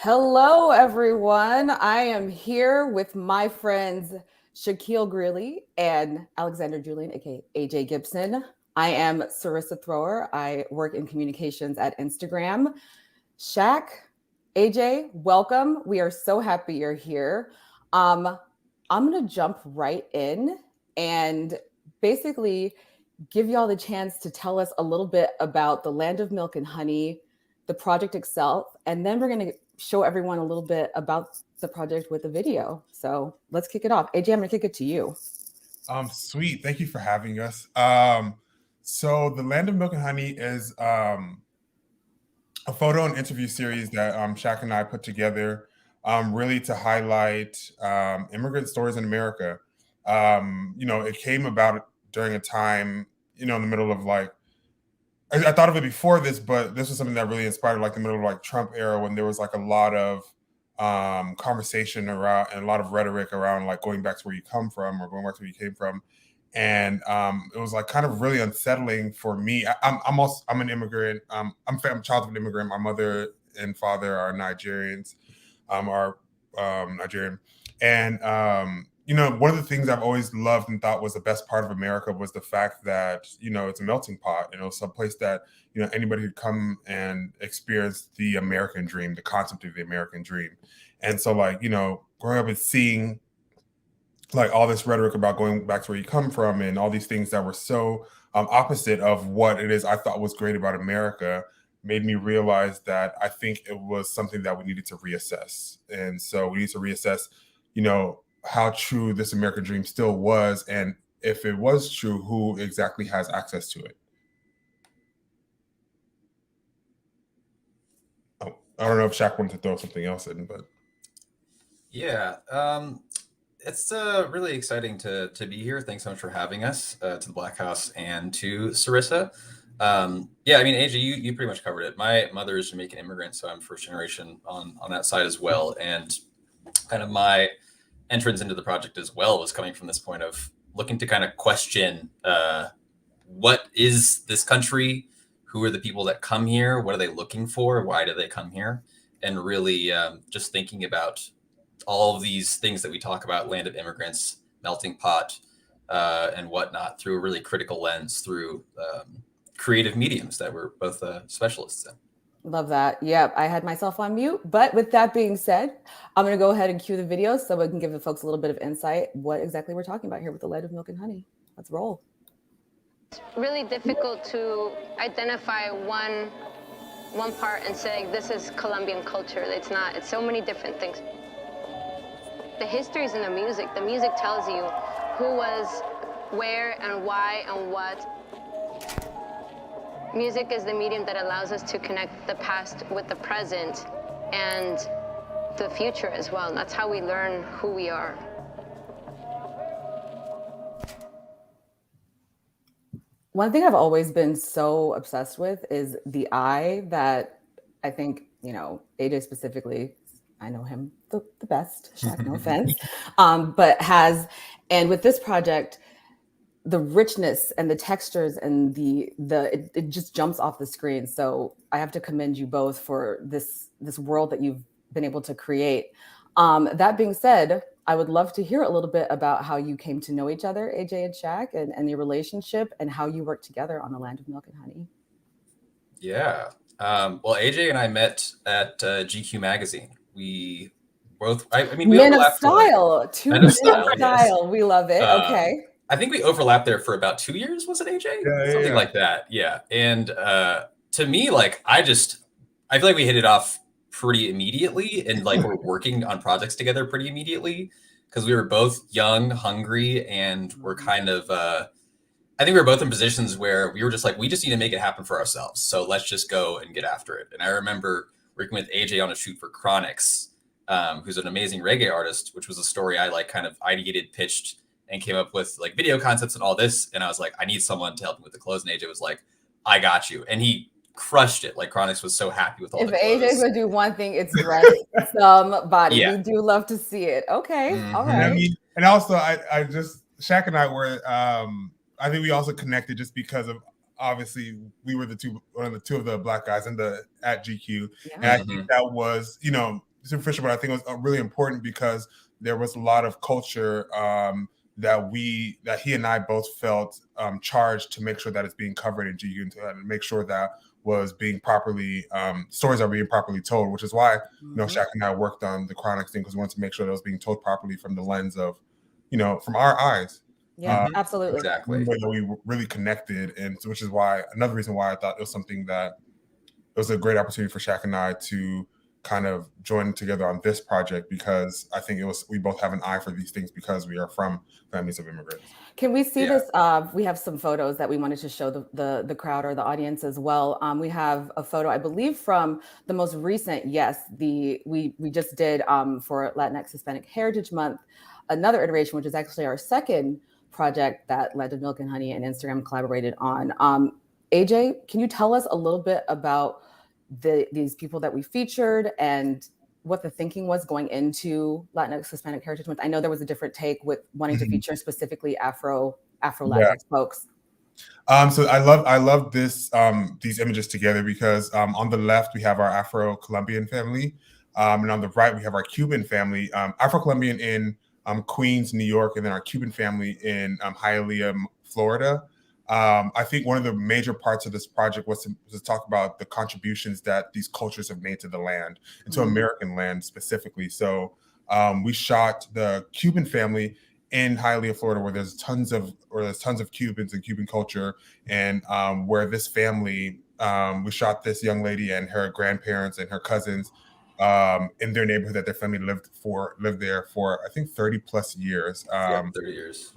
Hello, everyone. I am here with my friends Shaquille Greeley and Alexander Julian, aka AJ Gibson. I am Sarissa Thrower. I work in communications at Instagram. Shaq, AJ, welcome. We are so happy you're here. Um, I'm gonna jump right in and basically give y'all the chance to tell us a little bit about the Land of Milk and Honey, the project itself, and then we're going to show everyone a little bit about the project with the video. So let's kick it off. AJ, I'm going to kick it to you. Sweet. Thank you for having us. So the Land of Milk and Honey is a photo and interview series that Shaq and I put together, really to highlight immigrant stories in America. It came about during a time, in the middle of I thought of it before this, but this was something that really inspired the middle of Trump era, when there was a lot of conversation around and a lot of rhetoric around going back to where you come from or going back to where you came from. And it was kind of really unsettling for me. I'm an immigrant. I'm a child of an immigrant. My mother and father are Nigerians, are Nigerian. And one of the things I've always loved and thought was the best part of America was the fact that, it's a melting pot, some place that, anybody could come and experience the American dream, the concept of the American dream. And so growing up and seeing all this rhetoric about going back to where you come from and all these things that were so opposite of what it is I thought was great about America made me realize that I think it was something that we needed to reassess. And so we need to reassess, how true this American dream still was, and if it was true, who exactly has access to it. Oh, I don't know if Shaq wanted to throw something else in, but yeah, it's really exciting to be here. Thanks so much for having us to the Black House and to Sarissa. AJ, you pretty much covered it. My mother is Jamaican immigrant, so I'm first generation on that side as well, and kind of my entrance into the project as well was coming from this point of looking to kind of question what is this country, who are the people that come here, what are they looking for, why do they come here, and really just thinking about all of these things that we talk about, land of immigrants, melting pot, and whatnot, through a really critical lens, through creative mediums that we're both specialists in. Love that. Yep, I had myself on mute. But with that being said, I'm going to go ahead and cue the video so we can give the folks a little bit of insight what exactly we're talking about here with the Land of Milk and Honey. Let's roll. It's really difficult to identify one part and say this is Colombian culture. It's not. It's so many different things. The history is in the music. The music tells you who was where and why and what. Music is the medium that allows us to connect the past with the present and the future as well. And that's how we learn who we are. One thing I've always been so obsessed with is the eye that I think, AJ specifically, I know him the best, Shaq, no offense, but has, and with this project, the richness and the textures and it just jumps off the screen. So I have to commend you both for this world that you've been able to create. That being said, I would love to hear a little bit about how you came to know each other, AJ and Shaq, and your relationship and how you work together on the Land of Milk and Honey. Yeah. Well, AJ and I met at GQ magazine. We both, we Men of Style, two Men of Style. Yes. We love it. Okay. I think we overlapped there for about 2 years. Was it, AJ? Yeah, something like that. Yeah. And to me, I feel like we hit it off pretty immediately, and we're working on projects together pretty immediately because we were both young, hungry, and we're kind of I think we were both in positions where we were just we just need to make it happen for ourselves. So let's just go and get after it. And I remember working with AJ on a shoot for Chronix, who's an amazing reggae artist, which was a story I kind of ideated, pitched, and came up with video concepts and all this. And I was like, I need someone to help me with the clothes. And AJ was like, I got you. And he crushed it. Chronix was so happy with all the clothes. If AJ's gonna do one thing, it's dress somebody. Yeah. We do love to see it. Okay. Mm-hmm. All right. And also I just, Shaq and I were, I think we also connected just because of, obviously we were one of the two of the Black guys at GQ. Yeah. And I think that was, superficial, but I think it was really important because there was a lot of culture that he and I both felt charged to make sure that it's being covered in GU and make sure that was being properly stories are being properly told, which is why Shaq and I worked on the Chronics thing, because we wanted to make sure that it was being told properly from the lens of, from our eyes. Yeah, absolutely. Exactly. That we really connected, and which is why another reason why I thought it was something that it was a great opportunity for Shaq and I to kind of join together on this project, because I think we both have an eye for these things because we are from families of immigrants. Can we see this? We have some photos that we wanted to show the crowd or the audience as well. We have a photo, I believe, from the most recent. Yes, we just did for Latinx Hispanic Heritage Month, another iteration, which is actually our second project that Land of Milk and Honey and Instagram collaborated on. AJ, can you tell us a little bit about these people that we featured and what the thinking was going into Latinx Hispanic Heritage Month? I know there was a different take with wanting to feature specifically Afro Latinx folks. So I love this these images together because on the left we have our Afro Colombian family, and on the right we have our Cuban family, Afro Colombian in Queens, New York, and then our Cuban family in Hialeah, Florida. I think one of the major parts of this project was to talk about the contributions that these cultures have made to the land, and to American land specifically. So we shot the Cuban family in Hialeah, Florida, where there's tons of Cubans and Cuban culture, and where this family, we shot this young lady and her grandparents and her cousins in their neighborhood that their family lived there for I think 30 plus years. 30 years.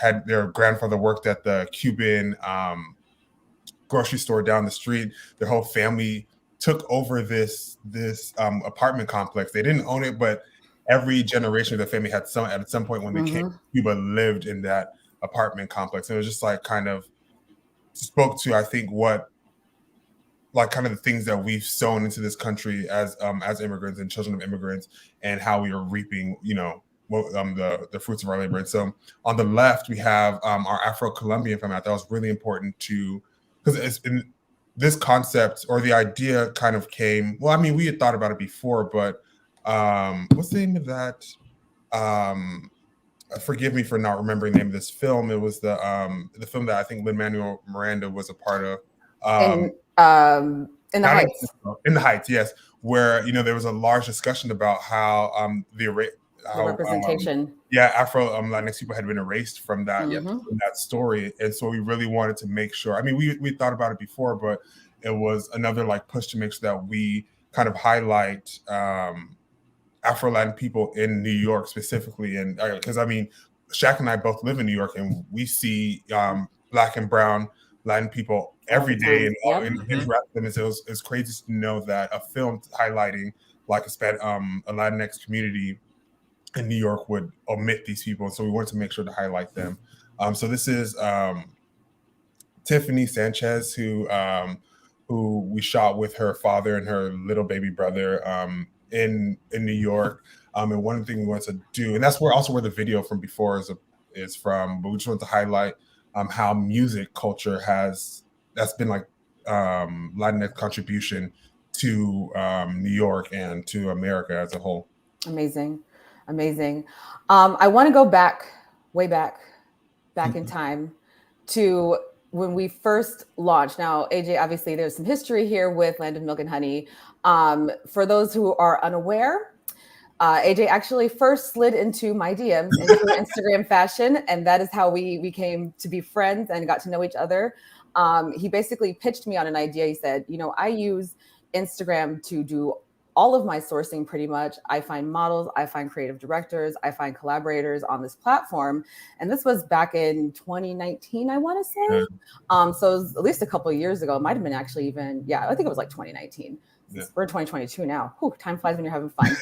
Had their grandfather worked at the Cuban grocery store down the street. Their whole family took over this apartment complex. They didn't own it, but every generation of the family had at some point when they came to Cuba lived in that apartment complex. And it was just like kind of spoke to, I think, kind of the things that we've sown into this country as immigrants and children of immigrants, and how we are reaping, the fruits of our labor. And so on the left, we have our Afro-Colombian family. I thought it was really important because it's in this concept, or the idea kind of came, well, I mean, we had thought about it before, but what's the name of that? Forgive me for not remembering the name of this film. It was the film that I think Lin-Manuel Miranda was a part of. In the Heights. In the Heights, yes. Where, there was a large discussion about how the representation. Afro Latinx people had been erased from that from that story. And so we really wanted to make sure. I mean, we thought about it before, but it was another push to make sure that we kind of highlight Afro Latin people in New York specifically. And because Shaq and I both live in New York, and we see Black and brown Latin people every day and interact with them. And so it's crazy to know that a film highlighting a Latinx community in New York would omit these people. And so we wanted to make sure to highlight them. So this is Tiffany Sanchez, who we shot with her father and her little baby brother in New York. And one thing we wanted to do, and that's where the video from before is from, but we just wanted to highlight how music culture that's been Latinx contribution to New York and to America as a whole. Amazing. I want to go way back in time to when we first launched. Now, AJ, obviously there's some history here with Land of Milk and Honey. For those who are unaware, AJ actually first slid into my DMs in true Instagram fashion, and that is how we came to be friends and got to know each other. He basically pitched me on an idea. He said, I use Instagram to do all of my sourcing pretty much. I find models, I find creative directors, I find collaborators on this platform. And this was back in 2019, I want to say. So it was at least a couple of years ago. It might have been actually even, I think it was 2019. Yeah. We're in 2022 now. Whew, time flies when you're having fun.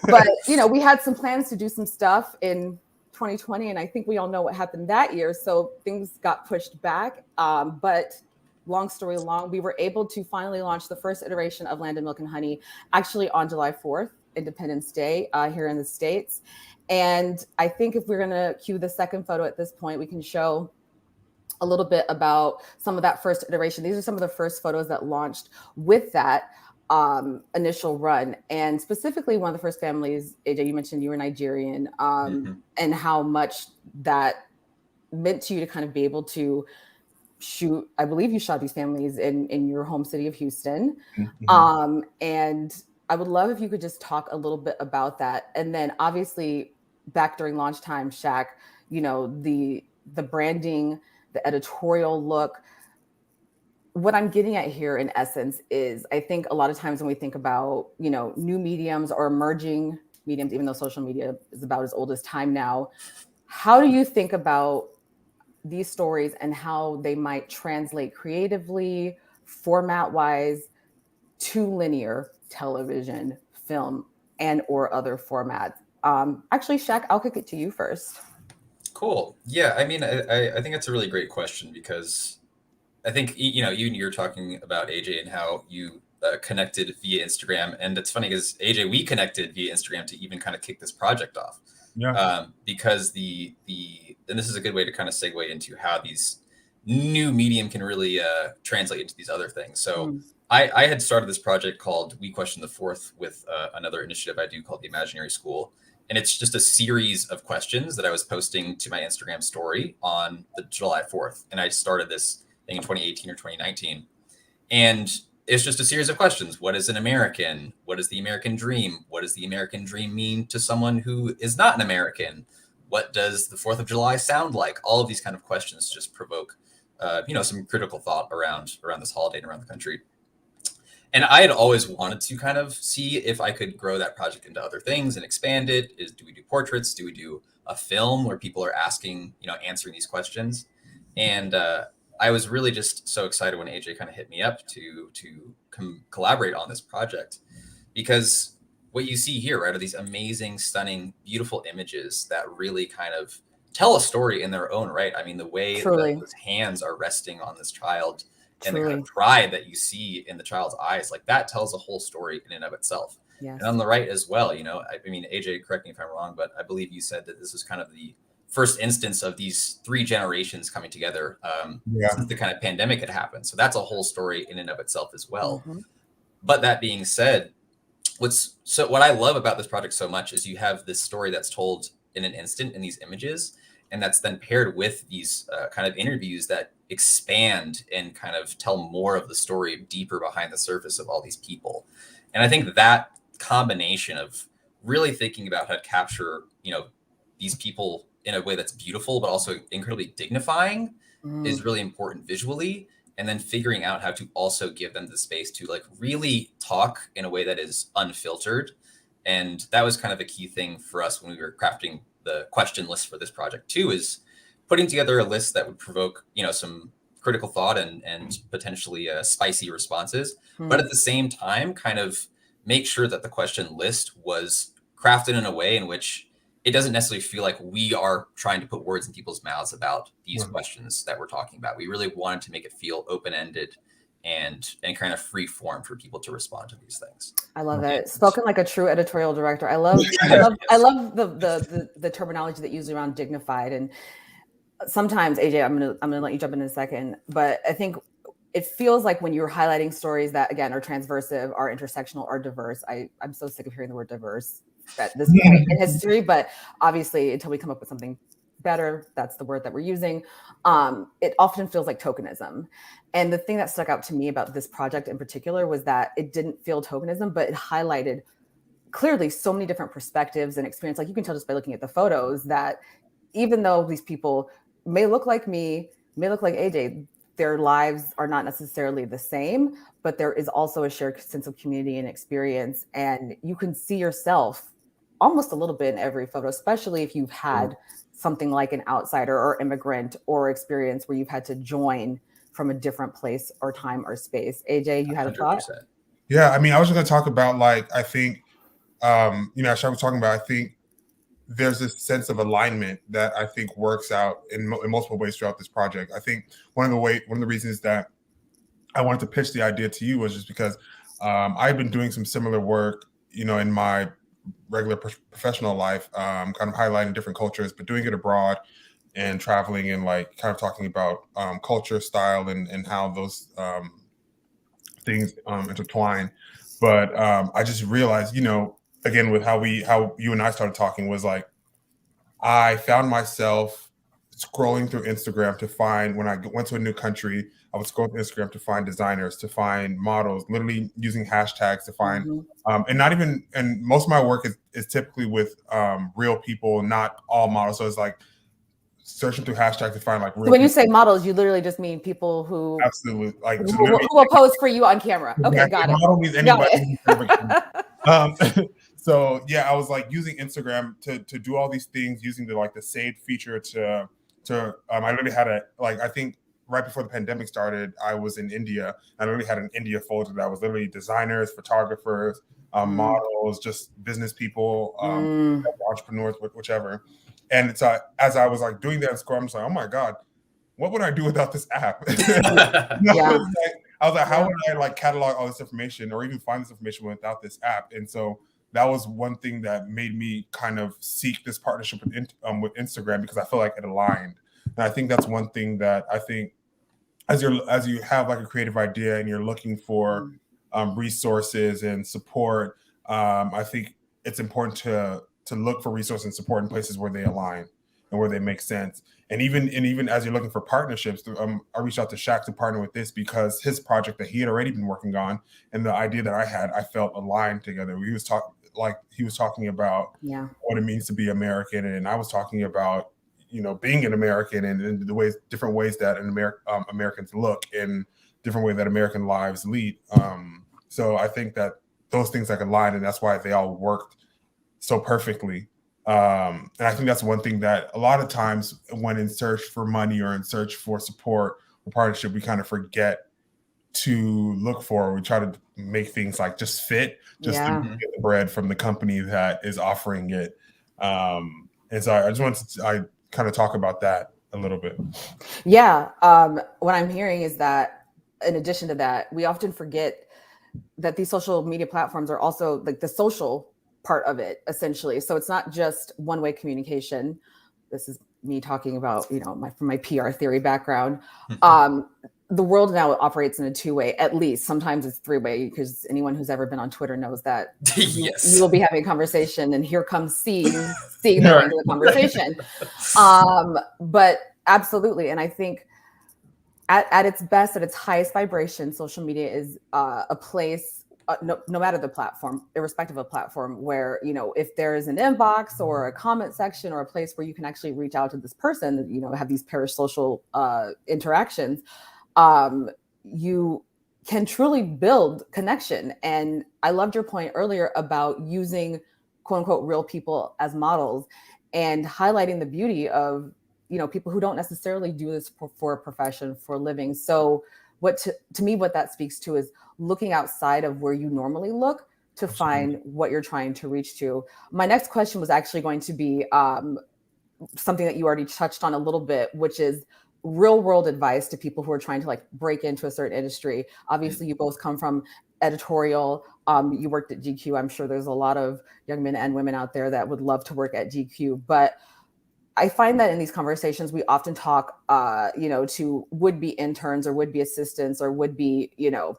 But, we had some plans to do some stuff in 2020, and I think we all know what happened that year. So things got pushed back. But long story long, we were able to finally launch the first iteration of Land of Milk and Honey actually on July 4th, Independence Day, here in the States. And I think if we're going to cue the second photo at this point, we can show a little bit about some of that first iteration. These are some of the first photos that launched with that. initial run, and specifically one of the first families, AJ, you mentioned you were Nigerian, and how much that meant to you to kind of be able to shoot. I believe you shot these families in your home city of Houston. And I would love if you could just talk a little bit about that. And then obviously back during launch time, Shaq, you know, the branding, the editorial look. What I'm getting at here in essence is I think a lot of times when we think about, you know, new mediums or emerging mediums, even though social media is about as old as time now, how do you think about these stories and how they might translate creatively, format wise, to linear television, film, and or other formats? Actually, Shaq, I'll kick it to you first. Cool. Yeah, I mean, I think it's a really great question because I think, you know, you're talking about AJ and how you connected via Instagram. And it's funny because AJ, we connected via Instagram to even kind of kick this project off. Because and this is a good way to kind of segue into how these new medium can really translate into these other things. So I had started this project called We Question the Fourth with another initiative I do called the Imaginary School. And it's just a series of questions that I was posting to my Instagram story on the July 4th. And I started this thing in 2018 or 2019. And it's just a series of questions. What is an American? What is the American dream? What does the American dream mean to someone who is not an American? What does the 4th of July sound like? All of these kind of questions just provoke, you know, some critical thought around this holiday and around the country. And I had always wanted to kind of see if I could grow that project into other things and expand it. Do we do portraits? Do we do a film where people are asking, you know, answering these questions? And I was really just so excited when AJ kind of hit me up to collaborate on this project, because what you see here, right, are these amazing, stunning, beautiful images that really kind of tell a story in their own right. I mean, the way that those hands are resting on this child and the kind of pride that you see in the child's eyes, like that tells a whole story in and of itself. Yes. And on the right as well, you know, I mean, AJ, correct me if I'm wrong, but I believe you said that this is kind of the first instance of these 3 generations coming together since the kind of pandemic had happened. So that's a whole story in and of itself as well. But that being said, what I love about this project so much is you have this story that's told in an instant in these images, and that's then paired with these kind of interviews that expand and kind of tell more of the story deeper behind the surface of all these people. And I think that combination of really thinking about how to capture, you know, these people in a way that's beautiful, but also incredibly dignifying is really important visually. And then figuring out how to also give them the space to like really talk in a way that is unfiltered. And that was kind of a key thing for us when we were crafting the question list for this project too, is putting together a list that would provoke, you know, some critical thought and potentially spicy responses, but at the same time, kind of make sure that the question list was crafted in a way in which it doesn't necessarily feel like we are trying to put words in people's mouths about these questions that we're talking about. We really wanted to make it feel open-ended and kind of free form for people to respond to these things. I love it. Spoken like a true editorial director. I love the terminology that you use around dignified. And sometimes, AJ, I'm gonna let you jump in a second, but I think it feels like when you're highlighting stories that again are transversive, are intersectional, are diverse. I'm so sick of hearing the word diverse at this point in history, but obviously until we come up with something better, that's the word that we're using. It often feels like tokenism. And the thing that stuck out to me about this project in particular was that it didn't feel tokenism, but it highlighted clearly so many different perspectives and experience. Like you can tell just by looking at the photos that even though these people may look like me, may look like AJ, their lives are not necessarily the same, but there is also a shared sense of community and experience. And you can see yourself almost a little bit in every photo, especially if you've had something like an outsider or immigrant or experience where you've had to join from a different place or time or space. AJ, you had 100%. A thought? Yeah, I mean, I was going to talk about, like, I think, you know, as I was talking about, I think there's this sense of alignment that I think works out in multiple ways throughout this project. I think one of the reasons that I wanted to pitch the idea to you was just because I've been doing some similar work, you know, in my regular professional life, kind of highlighting different cultures, but doing it abroad and traveling and like kind of talking about culture, style, and how those things intertwine. But I just realized, again, with how you and I started talking, was like, I found myself scrolling through Instagram to find, when I went to a new country, I would scroll through Instagram to find designers, to find models, literally using hashtags to find, and not even, and most of my work is typically with real people, not all models. So it's like searching through hashtags to find like real. So when you say models, you literally just mean people who absolutely like who will pose for you on camera. Exactly. Okay, got it. Model means anybody. So yeah, I was like using Instagram to do all these things, using the saved feature to I literally had I think right before the pandemic started, I was in India. I literally had an India folder that was literally designers, photographers, models, just business people, entrepreneurs, whichever. And it's as I was like doing that in Scrum, I'm just like, oh my God, what would I do without this app? I was like, how would I catalog all this information or even find this information without this app? And so that was one thing that made me kind of seek this partnership with Instagram, because I feel like it aligned. And I think that's one thing that I think as you have like a creative idea and you're looking for resources and support, I think it's important to look for resources and support in places where they align and where they make sense. And even as you're looking for partnerships, I reached out to Shaq to partner with this because his project that he had already been working on and the idea that I had, I felt aligned together. He was talking about what it means to be American, and I was talking about being an American and the different ways that Americans look and different way that American lives lead. So I think that those things align, and that's why they all worked so perfectly. And I think that's one thing that a lot of times when in search for money or in search for support or partnership, we kind of forget to look for. We try to make things just fit, just to get the bread from the company that is offering it. And so I just wanted to kind of talk about that a little bit. Yeah. What I'm hearing is that in addition to that, we often forget that these social media platforms are also the social part of it, essentially. So it's not just one-way communication. This is me talking about, from my PR theory background. The world now operates in a two-way, at least. Sometimes it's three-way, because anyone who's ever been on Twitter knows that yes. you will be having a conversation and here comes seeing the end of the conversation. But absolutely. And I think at its best, at its highest vibration, social media is a place, no matter the platform, irrespective of platform, where, if there is an inbox or a comment section or a place where you can actually reach out to this person, have these parasocial interactions, you can truly build connection. And I loved your point earlier about using quote unquote real people as models and highlighting the beauty of, people who don't necessarily do this for a profession, for a living. So to me, what that speaks to is looking outside of where you normally look to find what you're trying to reach to. My next question was actually going to be something that you already touched on a little bit, which is real world advice to people who are trying to break into a certain industry. Obviously, you both come from editorial. You worked at GQ. I'm sure there's a lot of young men and women out there that would love to work at GQ. But I find that in these conversations, we often talk, to would-be interns or would-be assistants or would-be,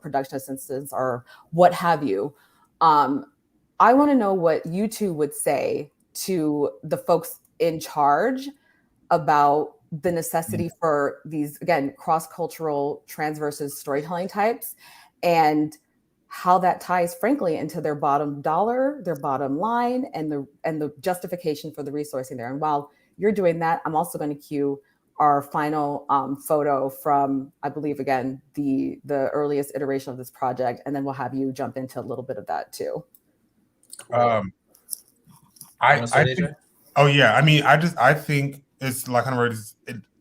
production assistants or what have you. I want to know what you two would say to the folks in charge about the necessity for these, again, cross-cultural transversive storytelling types, and how that ties, frankly, into their bottom dollar, their bottom line, and the justification for the resourcing there. And while you're doing that, I'm also going to cue our final photo from, I believe, again, the earliest iteration of this project, and then we'll have you jump into a little bit of that too. Cool. I think, I think it's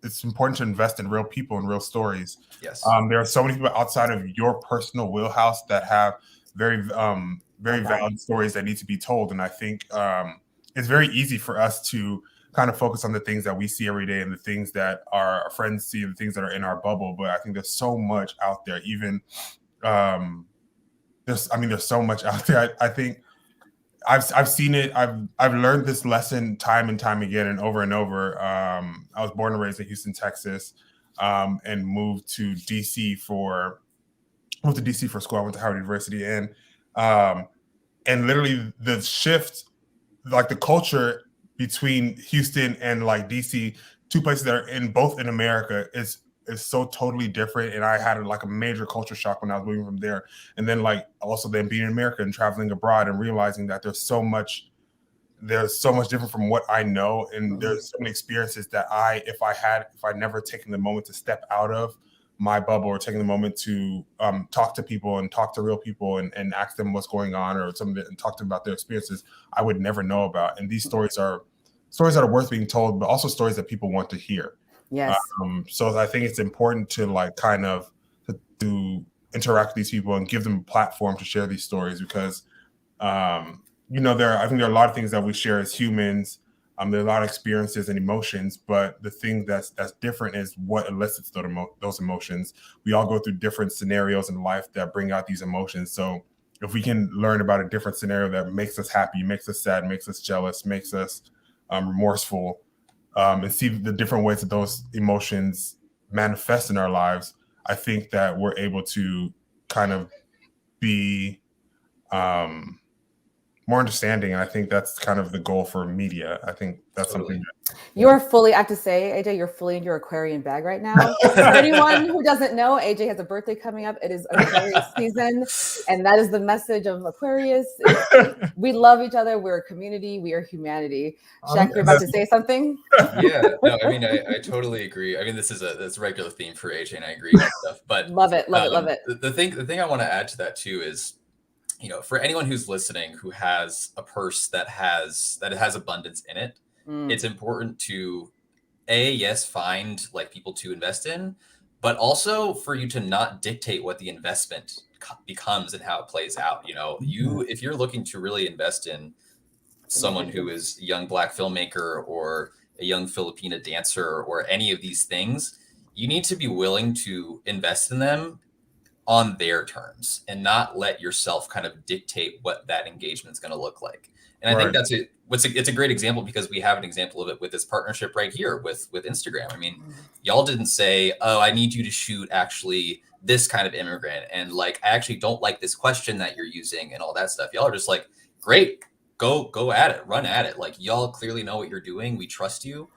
it's important to invest in real people and real stories. Yes. There are so many people outside of your personal wheelhouse that have very valid stories that need to be told, and I think it's very easy for us to kind of focus on the things that we see every day and the things that our friends see and the things that are in our bubble. But I think there's so much out there. Even there's so much out there. I think I've seen it. I've learned this lesson time and time again and over. I was born and raised in Houston, Texas, and moved to DC for school. I went to Howard University, and And literally the shift, like the culture between Houston and like DC, two places that are both in America, is so totally different. And I had like a major culture shock when I was moving from there. And then like also then being in America and traveling abroad and realizing that there's so much different from what I know. And there's so many experiences that if I never taken the moment to step out of my bubble or taking the moment to talk to people and talk to real people and ask them what's going on or something and talk to them about their experiences, I would never know about. And these stories are stories that are worth being told, but also stories that people want to hear. Yes. So I think it's important to like kind of to interact with these people and give them a platform to share these stories because, I think there are a lot of things that we share as humans. There are a lot of experiences and emotions, but the thing that's different is what elicits those emotions. We all go through different scenarios in life that bring out these emotions. So if we can learn about a different scenario that makes us happy, makes us sad, makes us jealous, makes us remorseful, and see the different ways that those emotions manifest in our lives, I think that we're able to kind of be more understanding. And I think that's kind of the goal for media. I think that's something that, you're fully, I have to say, AJ, you're fully in your Aquarian bag right now. For anyone who doesn't know, AJ has a birthday coming up. It is Aquarius season. And that is the message of Aquarius. We love each other. We're a community. We are humanity. Shaq, you're about to say something? Yeah, no, I mean, I totally agree. I mean, that's a regular theme for AJ, and I agree with stuff. But love it. The thing I want to add to that too is, for anyone who's listening who has a purse that has abundance in it, it's important to find like people to invest in, but also for you to not dictate what the investment becomes and how it plays out. If you're looking to really invest in someone who is a young Black filmmaker or a young Filipina dancer or any of these things, you need to be willing to invest in them on their terms and not let yourself kind of dictate what that engagement is going to look like. And I think that's it. It's a great example because we have an example of it with this partnership right here with Instagram. I mean, y'all didn't say, oh, I need you to shoot actually this kind of immigrant. And like, I actually don't like this question that you're using and all that stuff. Y'all are just like, great, go at it, run at it. Like y'all clearly know what you're doing. We trust you.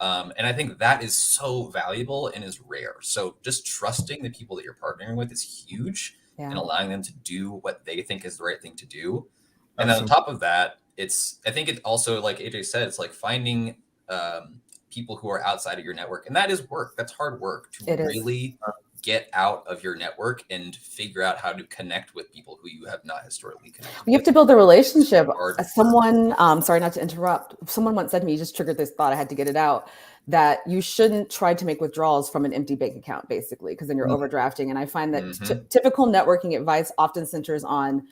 And I think that is so valuable and is rare. So just trusting the people that you're partnering with is huge and allowing them to do what they think is the right thing to do. And then on top of that, I think it also, like AJ said, it's like finding people who are outside of your network. And that is work. That's hard work to really get out of your network and figure out how to connect with people who you have not historically connected with. You have to build a relationship. Someone, sorry not to interrupt, someone once said to me, you just triggered this thought, I had to get it out, that you shouldn't try to make withdrawals from an empty bank account, basically, because then you're overdrafting. And I find that typical networking advice often centers on,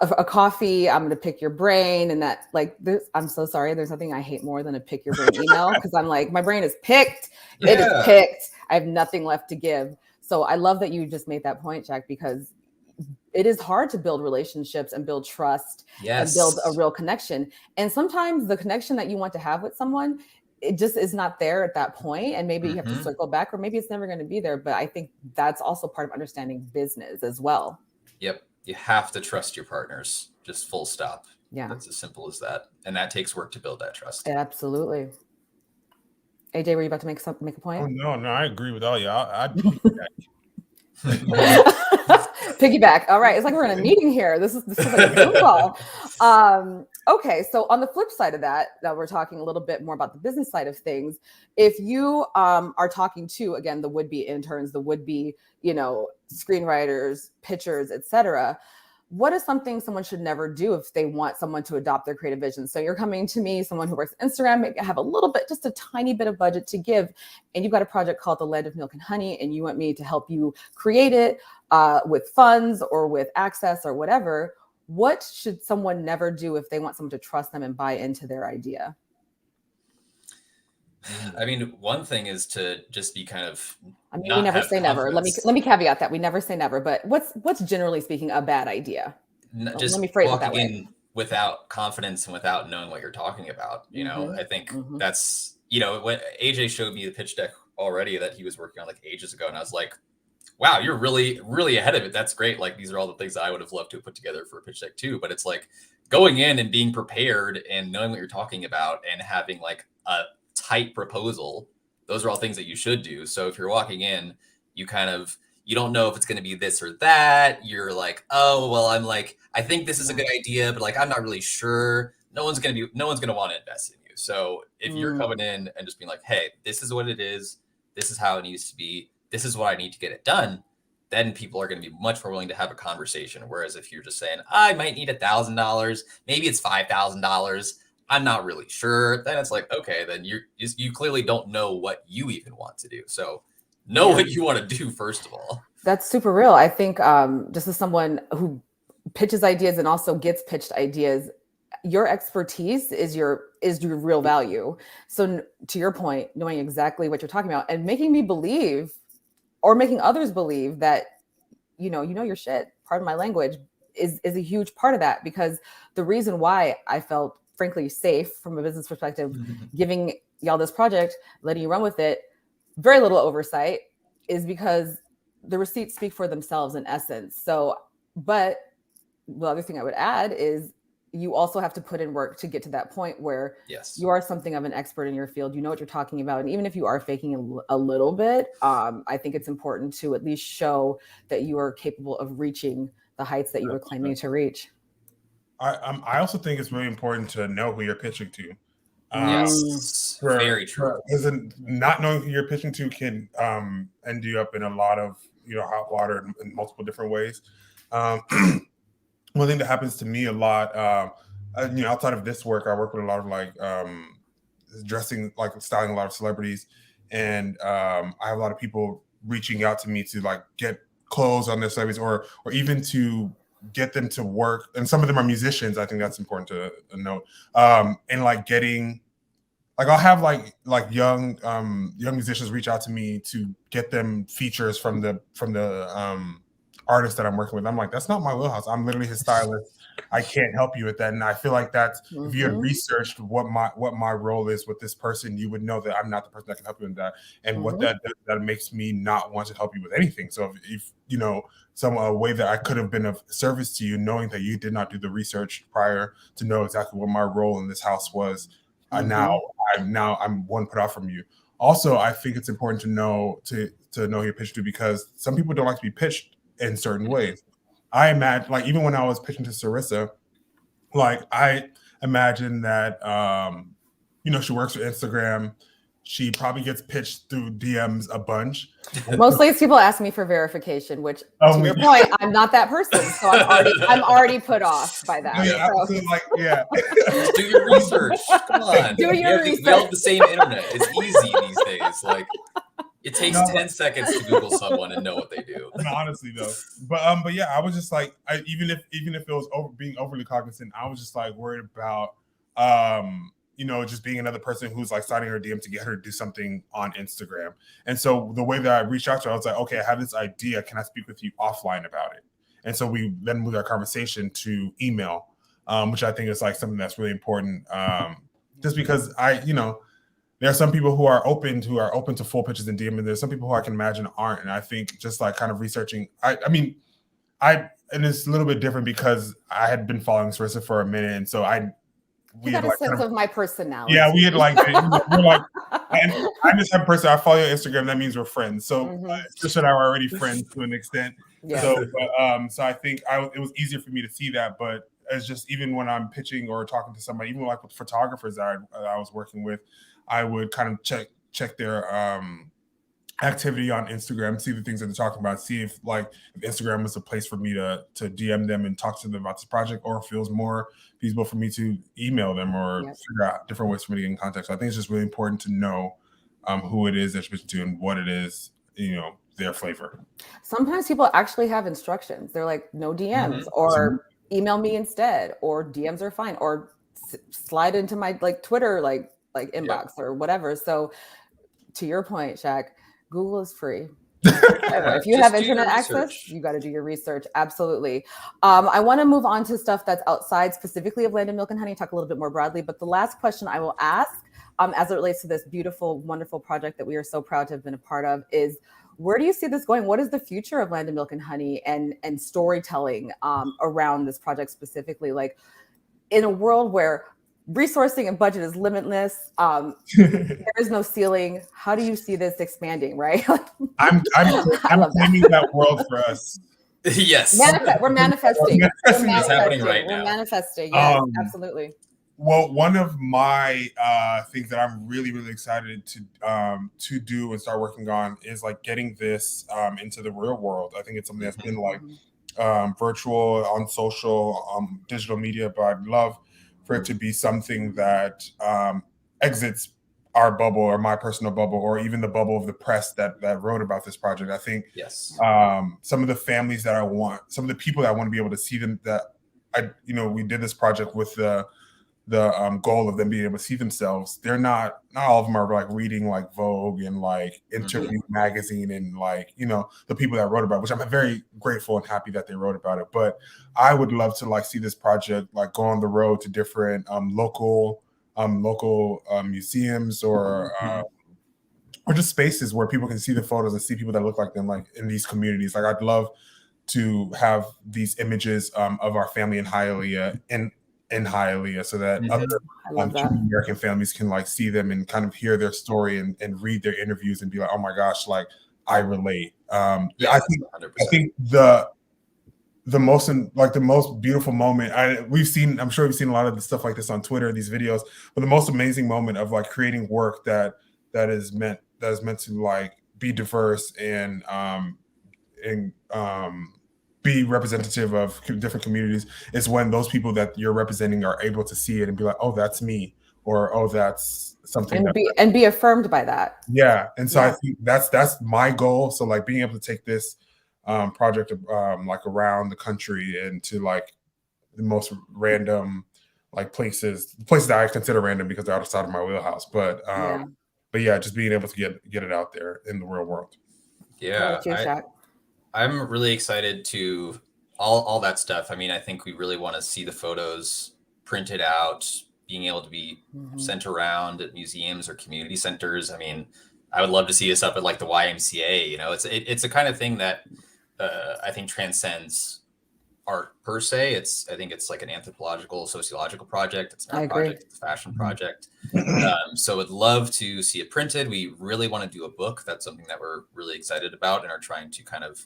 a coffee, I'm going to pick your brain, and that like this. I'm so sorry. There's nothing I hate more than a pick your brain email because I'm like, my brain is picked. Yeah. It is picked. I have nothing left to give. So I love that you just made that point, Jack, because it is hard to build relationships and build trust and build a real connection. And sometimes the connection that you want to have with someone, it just is not there at that point. And maybe you have to circle back, or maybe it's never going to be there. But I think that's also part of understanding business as well. Yep. You have to trust your partners, just full stop. Yeah. That's as simple as that. And that takes work to build that trust. Absolutely. AJ, were you about to make a point? Oh, no, I agree with all y'all. I piggyback. All right. It's like we're in a meeting here. This is like a Zoom call. Okay. So on the flip side of that, now we're talking a little bit more about the business side of things. If you are talking to, again, the would-be interns, the would-be, screenwriters, pitchers, etc., what is something someone should never do if they want someone to adopt their creative vision? So you're coming to me, someone who works Instagram, maybe I have a little bit, just a tiny bit of budget to give, and you've got a project called The Land of Milk and Honey, and you want me to help you create it with funds or with access or whatever. What should someone never do if they want someone to trust them and buy into their idea? I mean, one thing is to just be kind of. I mean, we never say never. Let me caveat that we never say never. But what's generally speaking a bad idea? Just let me phrase it that way. Without confidence and without knowing what you're talking about. I think that's what AJ showed me the pitch deck already that he was working on like ages ago, and I was like, wow, you're really, really ahead of it. That's great. Like, these are all the things that I would have loved to have put together for a pitch deck too. But it's like going in and being prepared and knowing what you're talking about and having like a tight proposal. Those are all things that you should do. So if you're walking in, you don't know if it's going to be this or that. You're like, oh, well, I think this is a good idea, but like, I'm not really sure. No one's going to want to invest in you. So if you're coming in and just being like, hey, this is what it is. This is how it needs to be. This is what I need to get it done. Then people are going to be much more willing to have a conversation. Whereas if you're just saying, I might need $1,000, maybe it's $5,000. I'm not really sure. Then it's like, okay, then you clearly don't know what you even want to do. So know what you want to do, first of all. That's super real. I think just as someone who pitches ideas and also gets pitched ideas, your expertise is your real value. So to your point, knowing exactly what you're talking about and making me believe or making others believe that, you know your shit, pardon my language, is a huge part of that. Because the reason why I felt frankly safe from a business perspective, giving y'all this project, letting you run with it, very little oversight, is because the receipts speak for themselves in essence. So, but the other thing I would add is you also have to put in work to get to that point where you are something of an expert in your field. You know what you're talking about. And even if you are faking a little bit, I think it's important to at least show that you are capable of reaching the heights that you were claiming to reach. I also think it's really important to know who you're pitching to. Yes, very true. Because not knowing who you're pitching to can end you up in a lot of hot water in multiple different ways. One thing that happens to me a lot, outside of this work, I work with a lot of like dressing, like styling a lot of celebrities, and I have a lot of people reaching out to me to like get clothes on their celebrities, or even to get them to work. And some of them are musicians. I think that's important to note. And like getting, like I'll have like young musicians reach out to me to get them features from the artist that I'm working with. I'm like, that's not my wheelhouse. I'm literally his stylist. I can't help you with that. And I feel like that's if you had researched what my role is with this person, you would know that I'm not the person that can help you with that. And what that does, that makes me not want to help you with anything. So if some way that I could have been of service to you, knowing that you did not do the research prior to know exactly what my role in this house was, now I'm one put off from you. Also, I think it's important to know who you're pitched to, because some people don't like to be pitched in certain ways. I imagine, like, even when I was pitching to Sarissa, like I imagine that she works for Instagram. She probably gets pitched through DMs a bunch. Mostly it's people ask me for verification, which to your point, I'm not that person. So I'm already put off by that. Yeah, Just do your research. Come on. Do your research. We all have the same internet. It's easy these days. Like, it takes 10 seconds to Google someone and know what they do. No, honestly, though. But yeah, I was just like, even if it was being overly cognizant, I was just like worried about just being another person who's like signing her DM to get her to do something on Instagram. And so the way that I reached out to her, I was like, okay, I have this idea. Can I speak with you offline about it? And so we then moved our conversation to email, which I think is like something that's really important. Just because there are some people who are open to full pitches and DM, and there's some people who I can imagine aren't. And I think just like kind of researching, and it's a little bit different because I had been following Sarissa for a minute, and so we got a sense of my personality. Yeah, we had like, we're like, and I just have a person. I follow your Instagram. That means we're friends. So Sarissa and I were already friends to an extent. Yeah. So I think it was easier for me to see that. But it's just, even when I'm pitching or talking to somebody, even like with photographers that I was working with, I would kind of check their activity on Instagram, see the things that they're talking about, see if Instagram was a place for me to DM them and talk to them about this project, or if it was more feasible for me to email them or figure out different ways for me to get in contact. So I think it's just really important to know who it is that you're pitching to and what it is, their flavor. Sometimes people actually have instructions. They're like, no DMs, or email me instead, or DMs are fine, or slide into my Twitter inbox or whatever. So to your point, Shaq, Google is free. If you have internet access, you got to do your research. Absolutely. I want to move on to stuff that's outside specifically of Land of Milk and Honey, talk a little bit more broadly. But the last question I will ask, as it relates to this beautiful, wonderful project that we are so proud to have been a part of, is Where do you see this going? What is the future of Land of Milk and Honey and storytelling around this project specifically? Like in a world where resourcing and budget is limitless, there is no ceiling. How do you see this expanding? Right? I'm claiming that world for us. Yes. We're manifesting. It's happening right now. We're manifesting. Yes, absolutely. Well, one of my things that I'm really, really excited to do and start working on is like getting this into the real world. I think it's something that's been like virtual, on social, digital media, but I'd love for it to be something that exits our bubble or my personal bubble or even the bubble of the press that wrote about this project. I think some of the families that I want, some of the people that I want to be able to see them, that we did this project with the goal of them being able to see themselves. They're not all of them are like reading like Vogue and like Interview magazine and like, the people that wrote about it, which I'm very grateful and happy that they wrote about it. But I would love to like see this project like go on the road to different local museums or just spaces where people can see the photos and see people that look like them, like in these communities. Like I'd love to have these images of our family in Hialeah in Hialeah so that other Cuban American families can like see them and kind of hear their story and read their interviews and be like, oh my gosh, like I relate. I think the most beautiful moment I'm sure we've seen a lot of the stuff like this on Twitter, these videos, but the most amazing moment of like creating work that is meant to like be diverse and be representative of different communities is when those people that you're representing are able to see it and be like, oh, that's me, or oh, that's something, and be affirmed by that. Yeah. And so I think that's my goal. So like being able to take this project like around the country and to like the most random like places that I consider random because they're outside of my wheelhouse. But yeah, just being able to get it out there in the real world. Yeah. I'm really excited to all that stuff. I mean, I think we really want to see the photos printed out, being able to be sent around at museums or community centers. I mean, I would love to see us up at like the YMCA. It's a kind of thing that I think transcends art per se. I think it's like an anthropological, sociological project. It's an art project, it's a fashion project. So I'd love to see it printed. We really want to do a book. That's something that we're really excited about and are trying to kind of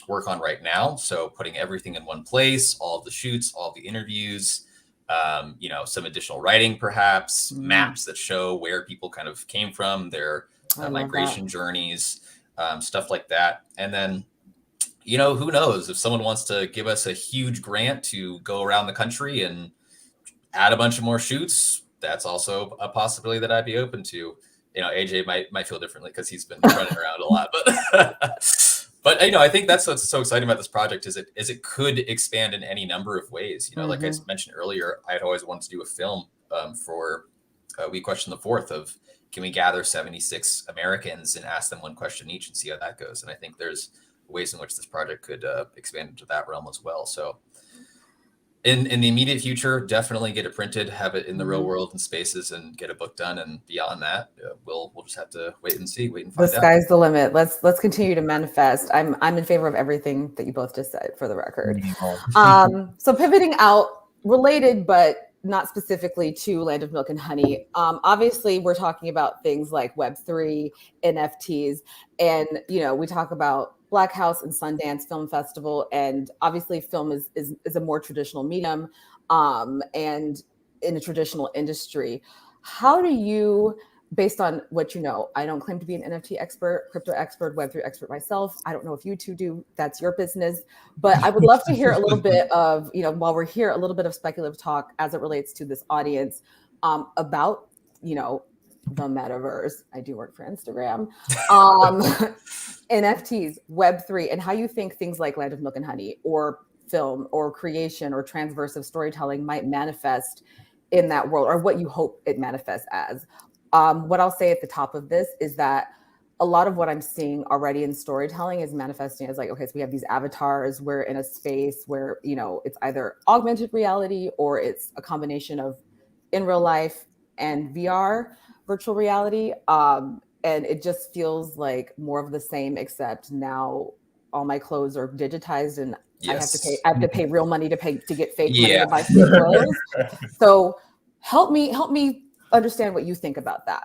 work on right now. So putting everything in one place, all of the shoots, all of the interviews, some additional writing, perhaps maps that show where people kind of came from, their migration journeys, stuff like that. And then, who knows if someone wants to give us a huge grant to go around the country and add a bunch of more shoots, that's also a possibility that I'd be open to. AJ might feel differently because he's been running around a lot, but I think that's what's so exciting about this project is it could expand in any number of ways. Like I mentioned earlier, I had always wanted to do a film for We Question the Fourth of can we gather 76 Americans and ask them one question each and see how that goes. And I think there's ways in which this project could expand into that realm as well. So in the immediate future, definitely get it printed, have it in the real world and spaces, and get a book done. And beyond that, we'll just have to wait and find out. The sky's the limit. Let's continue to manifest. I'm in favor of everything that you both just said, for the record. So pivoting out, related but not specifically to Land of Milk and Honey. Obviously, we're talking about things like Web3, NFTs, and we talk about Black House and Sundance Film Festival, and obviously film is a more traditional medium and in a traditional industry. How do you, based on what you know, I don't claim to be an NFT expert, crypto expert, Web3 expert myself. I don't know if you two do, that's your business, but I would love to hear a little bit of, while we're here, a little bit of speculative talk as it relates to this audience about, the metaverse. I do work for Instagram. NFTs, Web3, and how you think things like Land of Milk and Honey or film or creation or transversive storytelling might manifest in that world, or what you hope it manifests as. What I'll say at the top of this is that a lot of what I'm seeing already in storytelling is manifesting as like, okay, so we have these avatars, we're in a space where, it's either augmented reality or it's a combination of in real life and VR, virtual reality. and it just feels like more of the same, except now all my clothes are digitized and Yes. I have to pay real money to get fake money Yeah. to buy fake clothes. So help me understand what you think about that.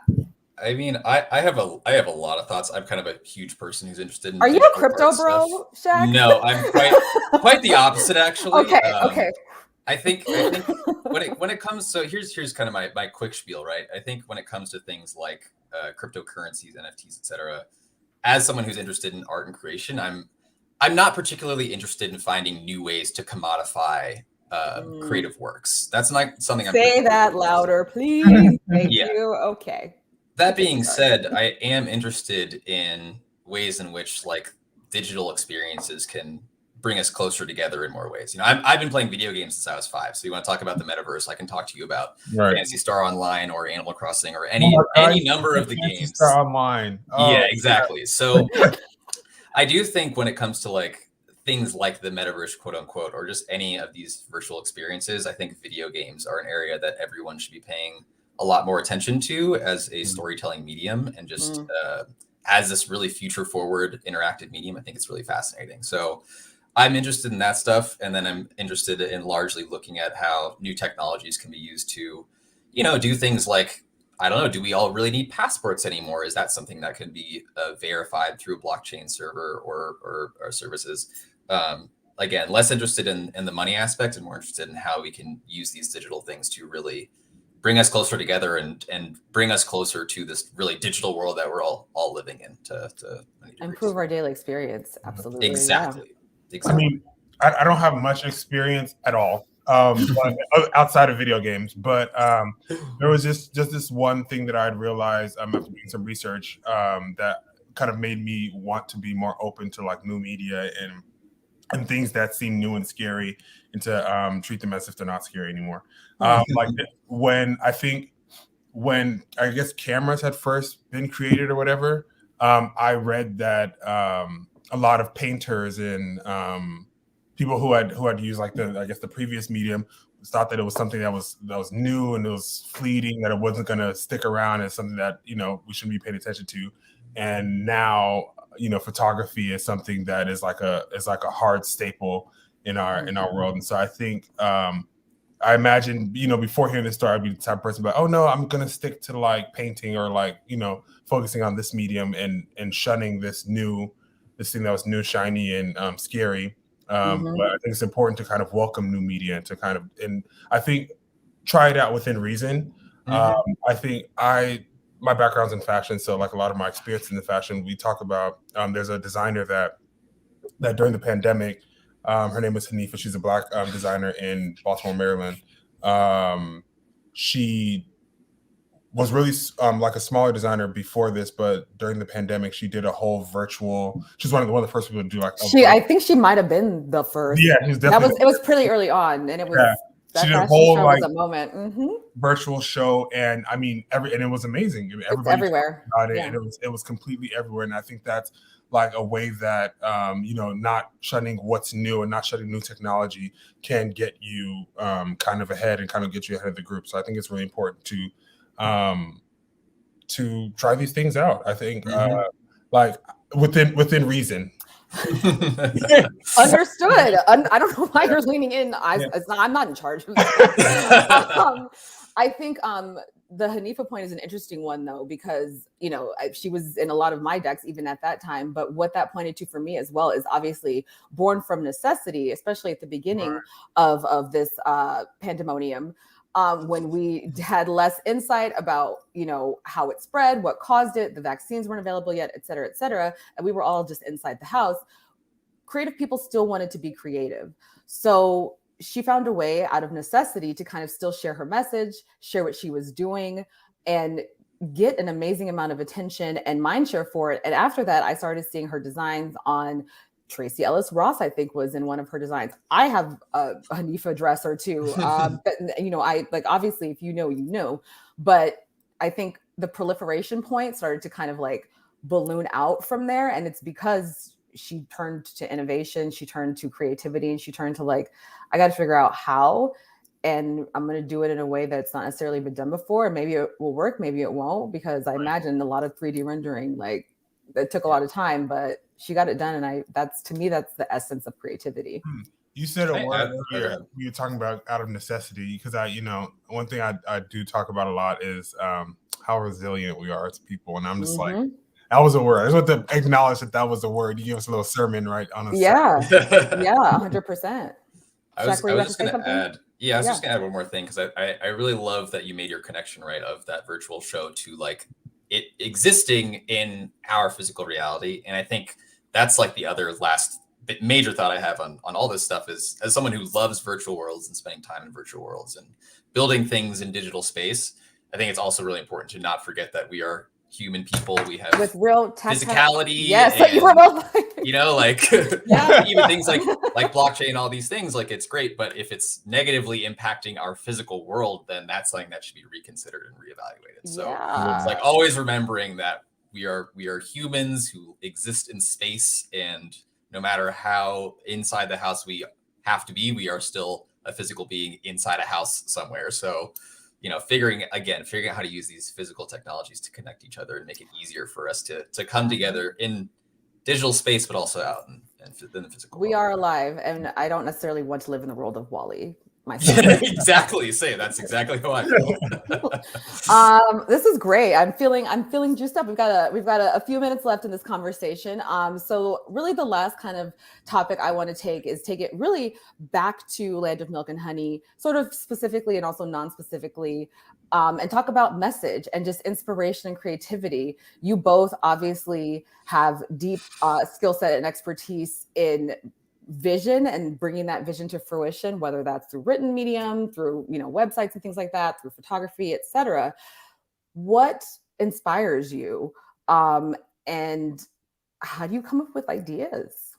I mean, I have a lot of thoughts. I'm kind of a huge person who's interested in Are you a digital crypto art bro, stuff. Shaq? No, I'm quite the opposite, actually. Okay. I think when it comes, so here's kind of my quick spiel, right? I think when it comes to things like cryptocurrencies, NFTs, etc., as someone who's interested in art and creation, I'm not particularly interested in finding new ways to commodify creative works. That's not something I'm Say that louder, please. Thank you. Okay. That being said, I am interested in ways in which like digital experiences can bring us closer together in more ways. I've been playing video games since I was 5. So you want to talk about the metaverse, I can talk to you about Fantasy Star Online or Animal Crossing or any number of the games. Star Online. Yeah, exactly. So I do think when it comes to like things like the metaverse, quote unquote, or just any of these virtual experiences, I think video games are an area that everyone should be paying a lot more attention to as a storytelling medium, and just as this really future forward interactive medium. I think it's really fascinating. So I'm interested in that stuff. And then I'm interested in largely looking at how new technologies can be used to, do things like, I don't know, do we all really need passports anymore? Is that something that can be verified through a blockchain server or services? Again, less interested in the money aspect and more interested in how we can use these digital things to really bring us closer together and bring us closer to this really digital world that we're all living in to improve our daily experience. Absolutely. Exactly. I mean, I don't have much experience at all, but outside of video games. But there was just this one thing that I'd realized after doing some research that kind of made me want to be more open to like new media and things that seem new and scary, and to treat them as if they're not scary anymore. Like when I guess cameras had first been created or whatever, I read that a lot of painters and people who had used like the previous medium thought that it was something that was new and it was fleeting, that it wasn't going to stick around, as something that we shouldn't be paying attention to. And now photography is something that is like a hard staple in our world. And so I think I imagine before hearing this story, I'd be the type of person, but oh no, I'm gonna stick to like painting or like focusing on this medium and shunning this thing that was new, shiny, and scary. But I think it's important to kind of welcome new media and to kind of, and I think try it out within reason. I think my background's in fashion, so like a lot of my experience in the fashion, we talk about. There's a designer that during the pandemic, her name was Hanifa. She's a Black designer in Baltimore, Maryland. She was really like a smaller designer before this, but during the pandemic, she did a whole virtual. She's one of the first people to do like. I think she might have been the first. Yeah, she's definitely. It was pretty early on, and it was. Yeah. That she did a fashion whole show like was a moment. Virtual show, and I mean and it was amazing. It's everywhere about it, and it was completely everywhere. And I think that's like a way that not shunning what's new and not shunning new technology can get you kind of ahead and kind of get you ahead of the group. So I think it's really important to try these things out. I think like within reason. Understood. I don't know why you're leaning in. I'm not in charge of that. I think the Hanifa point is an interesting one, though, because she was in a lot of my decks even at that time. But what that pointed to for me as well is obviously born from necessity, especially at the beginning of this pandemonium. When we had less insight about, how it spread, what caused it, the vaccines weren't available yet, et cetera, and we were all just inside the house. Creative people still wanted to be creative. So she found a way out of necessity to kind of still share her message, share what she was doing, and get an amazing amount of attention and mind share for it. And after that, I started seeing her designs on Tracy Ellis Ross, I think, was in one of her designs. I have a Hanifa dress or two. But, I like, obviously, if you know, but I think the proliferation point started to kind of like balloon out from there. And it's because she turned to innovation, she turned to creativity, and she turned to like, I got to figure out how. and I'm going to do it in a way that's not necessarily been done before. Maybe it will work, maybe it won't, because I imagine a lot of 3D rendering, like, it took a lot of time, but she got it done. And that's, to me, that's the essence of creativity. You said a word earlier. You were talking about out of necessity, because one thing I do talk about a lot is how resilient we are as people, and I'm just like, that was a word. I just want to acknowledge that was a word. You gave us a little sermon, right? On a yeah, 100%. I was just going to add. Yeah, I was just going to add one more thing, because I really love that you made your connection, right, of that virtual show to like it existing in our physical reality. And I think that's like the other last major thought I have on all this stuff is, as someone who loves virtual worlds and spending time in virtual worlds and building things in digital space, I think it's also really important to not forget that we are human people. We have with real physicality. Yes, and, you know, like even things like blockchain, all these things, like it's great, but if it's negatively impacting our physical world, then that's something that should be reconsidered and reevaluated. So it's like always remembering that we are humans who exist in space, and no matter how inside the house we have to be, we are still a physical being inside a house somewhere. So, you know, figuring out how to use these physical technologies to connect each other and make it easier for us to come together in digital space, but also out in the physical world. We are alive, and I don't necessarily want to live in the world of WALL-E myself. Exactly. That's exactly how I feel. This is great. I'm feeling juiced up. We've got a few minutes left in this conversation. So really the last kind of topic I want to take it really back to Land of Milk and Honey, sort of specifically and also non-specifically, and talk about message and just inspiration and creativity. You both obviously have deep skill set and expertise in vision and bringing that vision to fruition, whether that's through written medium, through, you know, websites and things like that, through photography, etc. What inspires you, and how do you come up with ideas?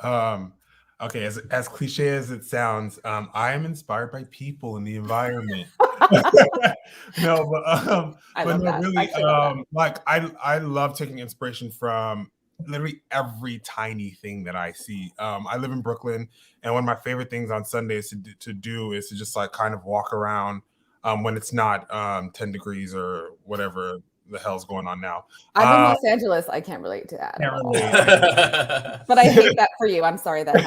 Okay, as cliche as it sounds, I am inspired by people in the environment. No, but no, really, like I love taking inspiration from literally every tiny thing that I see. I live in Brooklyn, and one of my favorite things on Sundays to do is to just like kind of walk around when it's not 10 degrees or whatever the hell's going on now. I'm in Los Angeles. I can't relate to that at all. But I hate that for you. I'm sorry that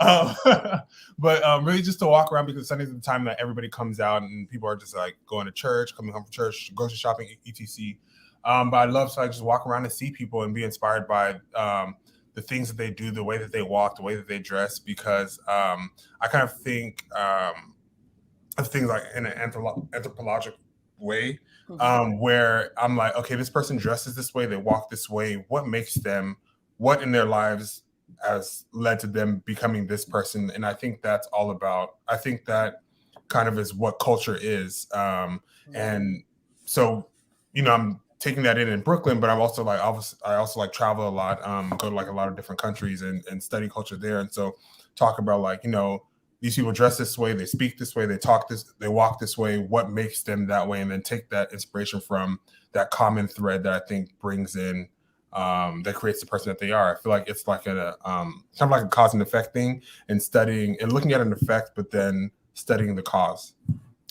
happened. But really just to walk around, because Sunday's the time that everybody comes out and people are just like going to church, coming home from church, grocery shopping, etc. But I love to like just walk around and see people and be inspired by the things that they do, the way that they walk, the way that they dress, because I kind of think of things like in an anthropological way, where I'm like, okay, this person dresses this way, they walk this way. What makes them, what in their lives has led to them becoming this person? And I think that's all about, I think that kind of is what culture is. And so, you know, I'm taking that in Brooklyn, but I'm also like, I also like travel a lot, go to like a lot of different countries and study culture there. And so talk about like, you know, these people dress this way, they speak this way, they talk this, they walk this way, what makes them that way? And then take that inspiration from that common thread that I think brings in, that creates the person that they are. I feel like it's like a kind of like a cause and effect thing, and studying and looking at an effect, but then studying the cause.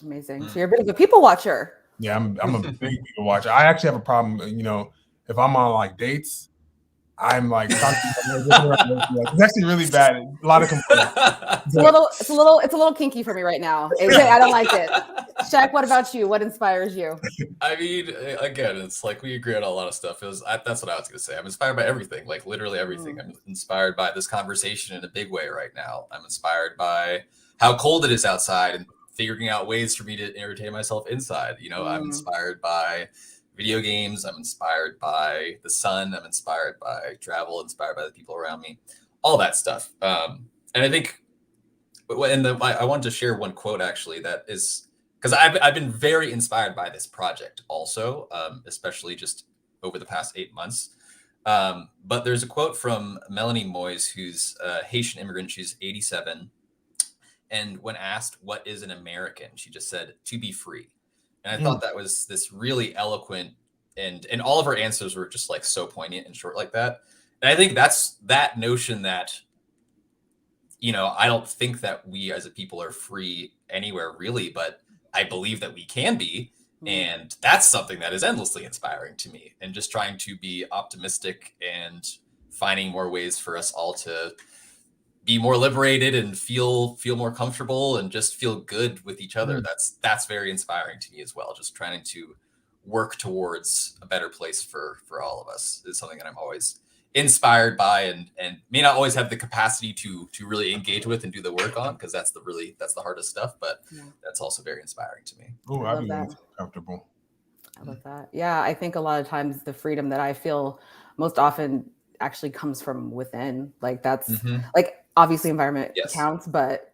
Amazing. So you're a bit of a people watcher. Yeah, I'm a big people watcher. I actually have a problem, you know, if I'm on like dates, I'm like, it's actually really bad. A lot of complaints. It's a little kinky for me right now. I don't like it. Shaq, what about you? What inspires you? I mean, again, it's like we agree on a lot of stuff. That's what I was going to say. I'm inspired by everything, like literally everything. I'm inspired by this conversation in a big way right now. I'm inspired by how cold it is outside and figuring out ways for me to entertain myself inside. You know, I'm inspired by video games. I'm inspired by the sun. I'm inspired by travel, inspired by the people around me, all that stuff. And I think, I wanted to share one quote actually that is, because I've been very inspired by this project also, especially just over the past 8 months. But there's a quote from Melanie Moyes, who's a Haitian immigrant. She's 87. And when asked what is an American, she just said, to be free. And I thought that was this really eloquent, and all of her answers were just like so poignant and short like that. And I think that's that notion that I don't think that we as a people are free anywhere really, but I believe that we can be. And that's something that is endlessly inspiring to me, and just trying to be optimistic and finding more ways for us all to be more liberated and feel more comfortable and just feel good with each other. That's very inspiring to me as well. Just trying to work towards a better place for all of us is something that I'm always inspired by, and may not always have the capacity to really engage with and do the work on, because that's the hardest stuff, but that's also very inspiring to me. Oh, I'd be comfortable. I love that. Yeah, I think a lot of times the freedom that I feel most often actually comes from within. Like that's like obviously environment counts, but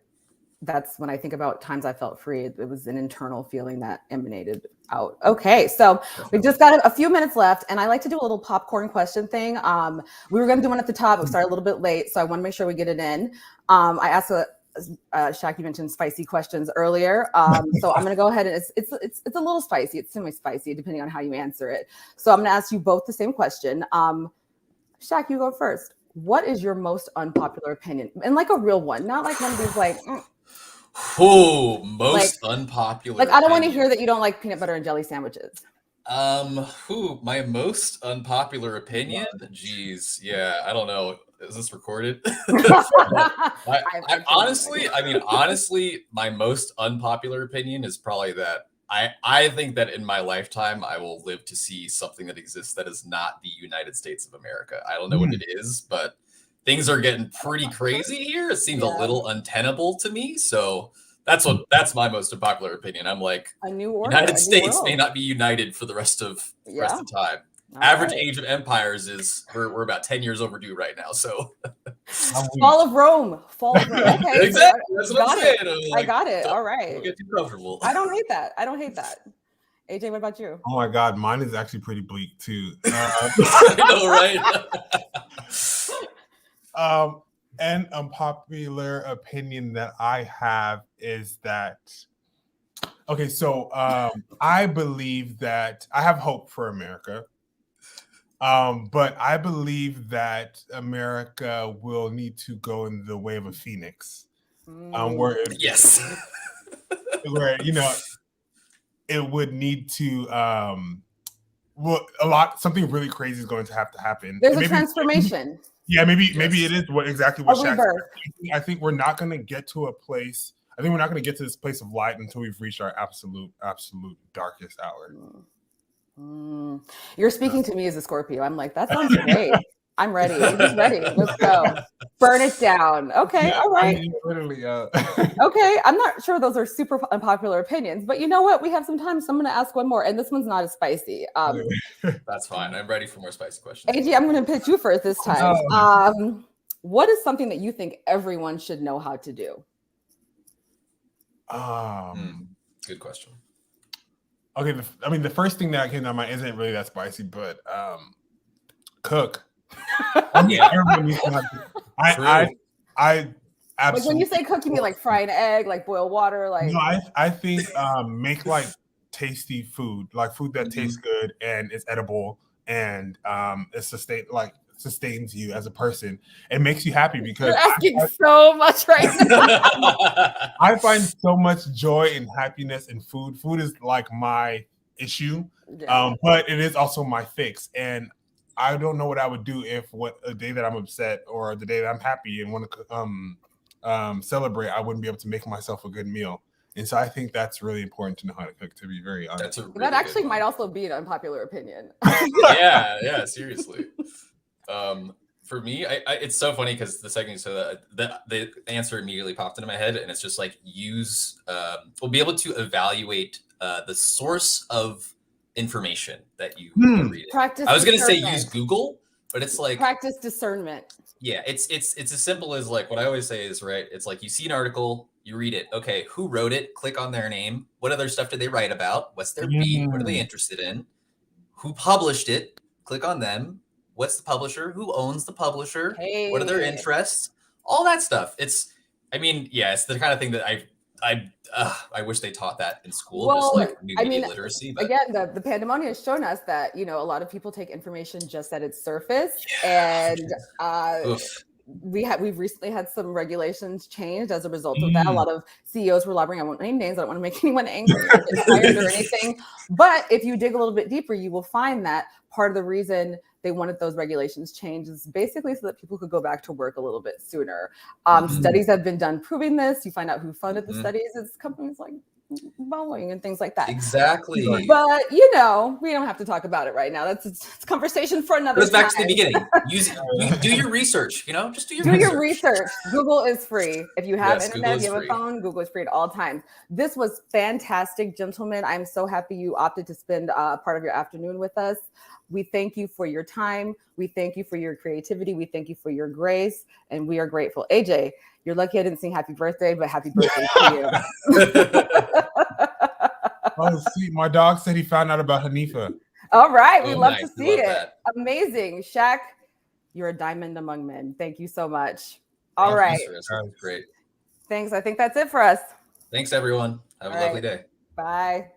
that's when I think about times I felt free. It was an internal feeling that emanated out. Okay, so we've just got a few minutes left, and I like to do a little popcorn question thing. We were going to do one at the top, but we started a little bit late, so I want to make sure we get it in. I asked Shaq, you mentioned spicy questions earlier, so I'm going to go ahead and it's a little spicy. It's semi-spicy depending on how you answer it. So I'm going to ask you both the same question. Shaq, you go first. What is your most unpopular opinion? And like a real one, not like one of these like. Most unpopular. Like I don't want to hear that you don't like peanut butter and jelly sandwiches. My most unpopular opinion. Jeez, yeah, I don't know. Is this recorded? Honestly, my most unpopular opinion is probably that I think that in my lifetime I will live to see something that exists that is not the United States of America. I don't know what it is, but things are getting pretty crazy here. It seems a little untenable to me. So that's my most unpopular opinion. I'm like, a new order, United States may not be united for the rest of time. Average age of empires is we're about 10 years overdue right now. So Fall of Rome. Okay, exactly. That's what I'm saying. I got it. All right. Don't get too comfortable. I don't hate that. AJ, what about you? Oh my God, mine is actually pretty bleak too. I know, right? An unpopular opinion that I have is that, okay, so I believe that I have hope for America, but I believe that America will need to go in the way of a phoenix, where it would need to something really crazy is going to have to happen. There's a transformation. Yeah, maybe it is exactly what Shaq said. I think we're not going to get to a place. I think we're not going to get to this place of light until we've reached our absolute darkest hour. You're speaking to me as a Scorpio. I'm like, that sounds great. I'm ready. Who's ready? Let's go. Burn it down. Okay, all right. Literally. Okay, I'm not sure those are super unpopular opinions, but you know what? We have some time, so I'm going to ask one more, and this one's not as spicy. That's fine. I'm ready for more spicy questions. AJ, I'm going to pitch you first this time. What is something that you think everyone should know how to do? Good question. Okay, the first thing that came to my mind isn't really that spicy, but cook. I absolutely. Like when you say cook, you mean like fry an egg, like boil water, like. No, I think make like tasty food, like food that tastes good and is edible and it sustains you as a person. It makes you happy because you're asking so much right now. I find so much joy and happiness in food. Food is like my issue, but it is also my fix. And I don't know what I would do if a day that I'm upset or the day that I'm happy and want to celebrate, I wouldn't be able to make myself a good meal. And so I think that's really important to know how to cook, to be very honest. That actually might also be an unpopular opinion. Yeah, seriously. For me, it's so funny because the second you said that, the answer immediately popped into my head, and it's just like we'll be able to evaluate the source of information that you read. Practice. I was going to say use Google, but it's like practice discernment. Yeah, it's as simple as like what I always say is right. It's like you see an article, you read it. Okay, who wrote it? Click on their name. What other stuff did they write about? What's their beat? What are they interested in? Who published it? Click on them. What's the publisher? Who owns the publisher? Hey. What are their interests? All that stuff. It's the kind of thing that I wish they taught that in school. Well, just like new media literacy. But again, the pandemonium has shown us that a lot of people take information just at its surface, and we've recently had some regulations changed as a result of that. A lot of CEOs were lobbying. I won't name names. I don't want to make anyone angry or get fired or anything. But if you dig a little bit deeper, you will find that part of the reason they wanted those regulations changed is basically so that people could go back to work a little bit sooner. Studies have been done proving this. You find out who funded the studies. It's companies like Boeing and things like that. Exactly. But we don't have to talk about it right now. It's conversation for another time. It goes back to the beginning. Do your research, just do your research. Google is free. If you have Yes, internet, Google you have is a phone, Google is free at all times. This was fantastic, gentlemen. I'm so happy you opted to spend part of your afternoon with us. We thank you for your time. We thank you for your creativity. We thank you for your grace. And we are grateful. AJ, you're lucky I didn't sing happy birthday, but happy birthday to you. Oh, sweet. My dog said he found out about Hanifa. All right. We love to see it. That. Amazing. Shaq, you're a diamond among men. Thank you so much. Thank right. You, that was great. Thanks. I think that's it for us. Thanks, everyone. Have a lovely day. Bye.